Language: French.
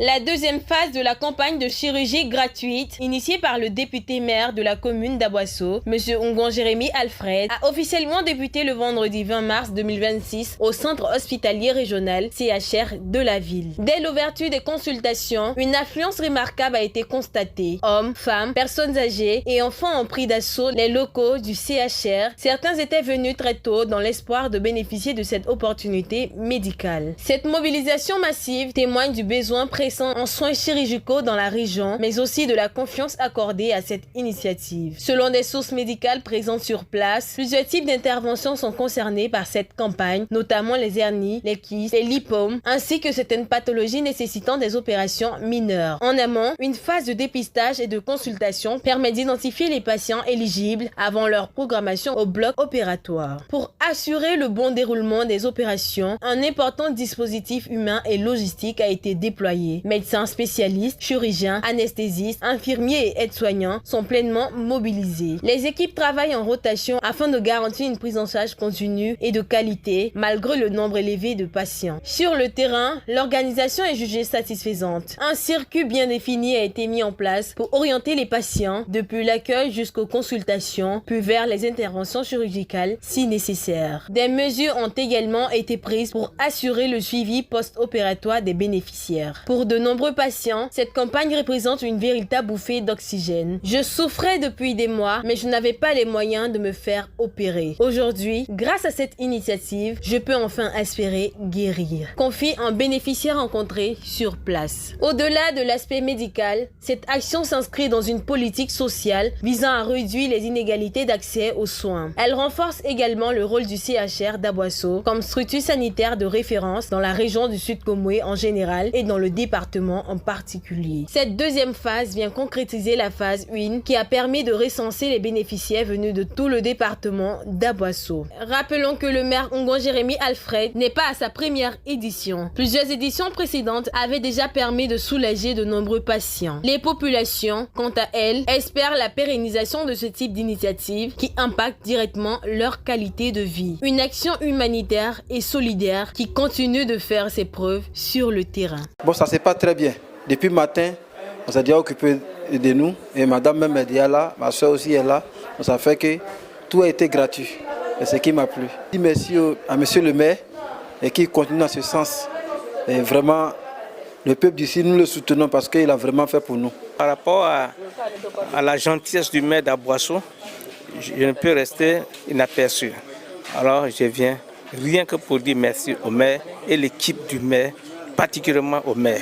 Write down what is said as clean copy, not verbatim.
La deuxième phase de la campagne de chirurgie gratuite, initiée par le député maire de la commune d'Aboisseau, M. Ongon Jérémy Alfred, a officiellement débuté le vendredi 20 mars 2026 au centre hospitalier régional CHR de la ville. Dès l'ouverture des consultations, une affluence remarquable a été constatée. Hommes, femmes, personnes âgées et enfants ont pris d'assaut les locaux du CHR. Certains étaient venus très tôt dans l'espoir de bénéficier de cette opportunité médicale. Cette mobilisation massive témoigne du besoin pressant en soins chirurgicaux dans la région, mais aussi de la confiance accordée à cette initiative. Selon des sources médicales présentes sur place, plusieurs types d'interventions sont concernés par cette campagne, notamment les hernies, les kystes, les lipomes, ainsi que certaines pathologies nécessitant des opérations mineures. En amont, une phase de dépistage et de consultation permet d'identifier les patients éligibles avant leur programmation au bloc opératoire. Pour assurer le bon déroulement des opérations, un important dispositif humain et logistique a été déployé. Médecins spécialistes, chirurgiens, anesthésistes, infirmiers et aides-soignants sont pleinement mobilisés. Les équipes travaillent en rotation afin de garantir une prise en charge continue et de qualité malgré le nombre élevé de patients. Sur le terrain, l'organisation est jugée satisfaisante. Un circuit bien défini a été mis en place pour orienter les patients depuis l'accueil jusqu'aux consultations, puis vers les interventions chirurgicales si nécessaire. Des mesures ont également été prises pour assurer le suivi post-opératoire des bénéficiaires. Pour de nombreux patients, cette campagne représente une véritable bouffée d'oxygène. Je souffrais depuis des mois, mais je n'avais pas les moyens de me faire opérer. Aujourd'hui, grâce à cette initiative, je peux enfin espérer guérir. Confie un bénéficiaire rencontré sur place. Au-delà de l'aspect médical, cette action s'inscrit dans une politique sociale visant à réduire les inégalités d'accès aux soins. Elle renforce également le rôle du CHR d'Aboisseau comme structure sanitaire de référence dans la région du Sud-Comoé en général et dans le département en particulier. Cette deuxième phase vient concrétiser la phase 1 qui a permis de recenser les bénéficiaires venus de tout le département d'Aboisseau. Rappelons que le maire Ongon Jérémy Alfred n'est pas à sa première édition. Plusieurs éditions précédentes avaient déjà permis de soulager de nombreux patients. Les populations, quant à elles, espèrent la pérennisation de ce type d'initiative qui impacte directement leur qualité de vie. Une action humanitaire et solidaire qui continue de faire ses preuves sur le terrain. Bon, ça c'est pas très bien. Depuis le matin, on s'est déjà occupé de nous et madame même est déjà là, ma soeur aussi est là. Donc ça fait que tout a été gratuit et ce qui m'a plu. Je dis merci à monsieur le maire et qui continue dans ce sens. Et vraiment, le peuple d'ici, nous le soutenons parce qu'il a vraiment fait pour nous. Par rapport à la gentillesse du maire d'Aboisseau, je ne peux rester inaperçu. Alors je viens rien que pour dire merci au maire et l'équipe du maire, particulièrement au maire.